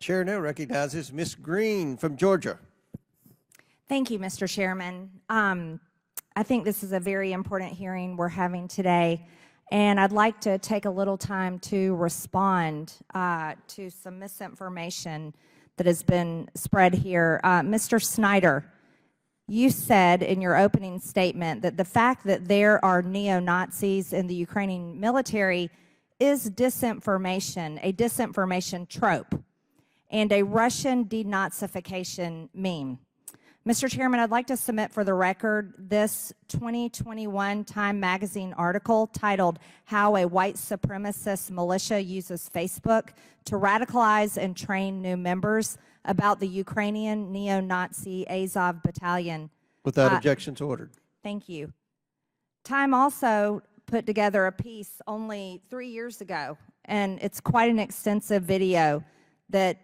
Chair now recognizes Ms. Greene from Georgia. Thank you, Mr. Chairman. I think this is a very important hearing we're having today, and I'd like to take a little time to respond to some misinformation that has been spread here. Mr. Snyder, you said in your opening statement that the fact that there are neo-Nazis in the Ukrainian military is disinformation, a disinformation trope, and a Russian denazification meme. Mr. Chairman, I'd like to submit for the record this 2021 Time magazine article titled "How a White Supremacist Militia Uses Facebook to Radicalize and Train New Members" about the Ukrainian neo-Nazi Azov Battalion. Without objections ordered. Thank you. Time also put together a piece only 3 years ago, and it's quite an extensive video that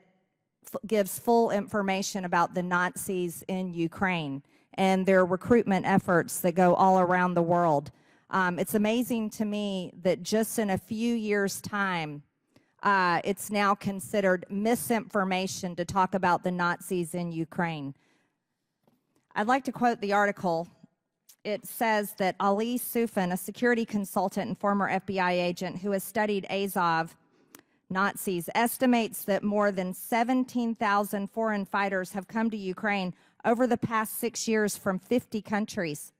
gives full information about the Nazis in Ukraine and their recruitment efforts that go all around the world. It's amazing to me that just in a few years' time, it's now considered misinformation to talk about the Nazis in Ukraine. I'd like to quote the article. It says that Ali Sufan, a security consultant and former FBI agent who has studied Azov Nazis, estimates that more than 17,000 foreign fighters have come to Ukraine over the past 6 years from 50 countries.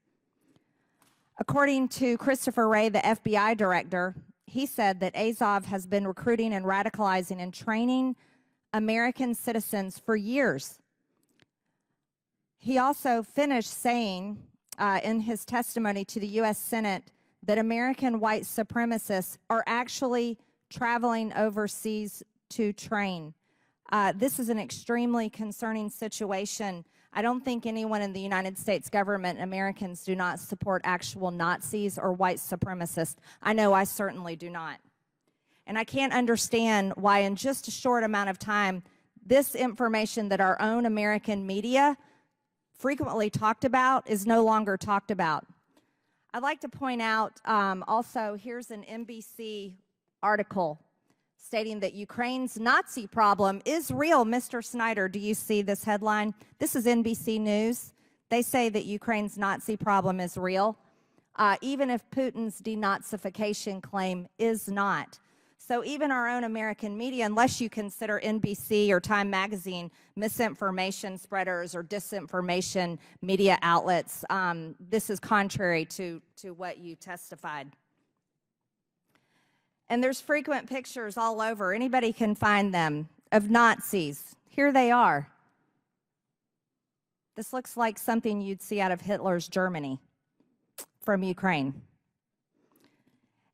According to Christopher Wray, the FBI director, he said that Azov has been recruiting and radicalizing and training American citizens for years. He also finished saying in his testimony to the U.S. Senate that American white supremacists are actually traveling overseas to train. This is an extremely concerning situation. I don't think anyone in the United States government, Americans, do not support actual Nazis or white supremacists. I know I certainly do not. And I can't understand why in just a short amount of time, this information that our own American media frequently talked about is no longer talked about. I'd like to point out also, here's an NBC article stating that Ukraine's Nazi problem is real. Mr. Snyder, do you see this headline? This is NBC News. They say that Ukraine's Nazi problem is real, even if Putin's denazification claim is not. So even our own American media, unless you consider NBC or Time magazine misinformation spreaders or disinformation media outlets, this is contrary to what you testified. And there's frequent pictures all over. Anybody can find them of Nazis. Here they are. This looks like something you'd see out of Hitler's Germany from Ukraine.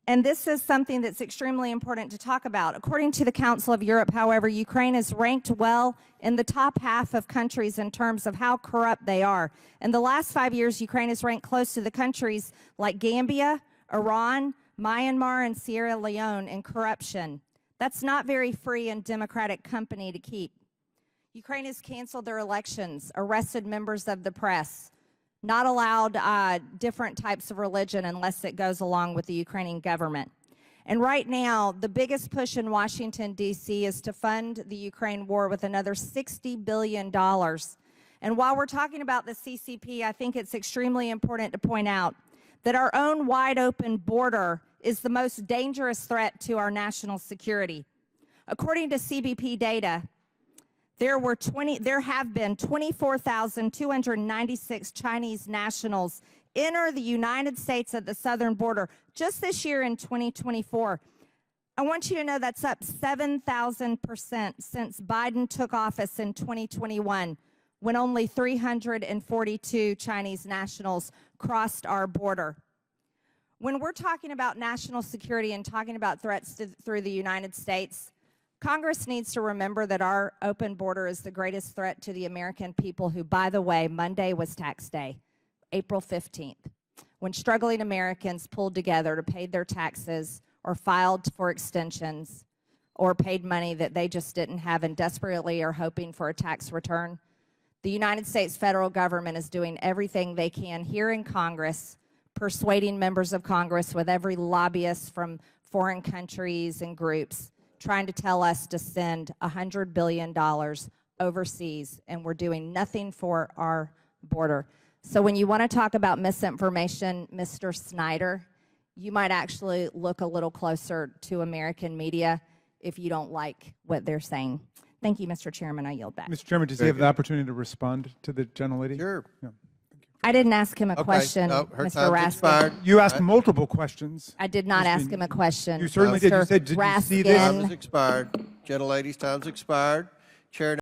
And this is something that's extremely important to talk about. According to the Council of Europe, however, Ukraine is ranked well in the top half of countries in terms of how corrupt they are. In the last 5 years, Ukraine is ranked close to the countries like Gambia, Iran, Myanmar, and Sierra Leone in corruption. That's not very free and democratic company to keep. Ukraine has canceled their elections, arrested members of the press, not allowed different types of religion unless it goes along with the Ukrainian government. And right now, the biggest push in Washington, D.C. is to fund the Ukraine war with another $60 billion. And while we're talking about the CCP, I think it's extremely important to point out that our own wide open border is the most dangerous threat to our national security. According to CBP data, there have been 24,296 Chinese nationals enter the United States at the southern border just this year in 2024. I want you to know that's up 7,000% since Biden took office in 2021, when only 342 Chinese nationals crossed our border. When we're talking about national security and talking about threats through the United States, Congress needs to remember that our open border is the greatest threat to the American people who, by the way, Monday was tax day, April 15th, when struggling Americans pulled together to pay their taxes or filed for extensions or paid money that they just didn't have and desperately are hoping for a tax return. The United States federal government is doing everything they can here in Congress, persuading members of Congress with every lobbyist from foreign countries and groups, trying to tell us to send $100 billion overseas, and we're doing nothing for our border. So when you want to talk about misinformation, Mr. Snyder, you might actually look a little closer to American media if you don't like what they're saying. Thank you, Mr. Chairman. I yield back. Mr. Chairman, does he have the opportunity to respond to the gentlelady? Sure. Yeah. I didn't ask him a question, No, her Mr. time's Raskin. expired. You asked multiple questions. I did not ask him a question. You certainly did. You Mr. said, did you see Raskin. this? Time has expired. Gentlelady's time's expired. Chair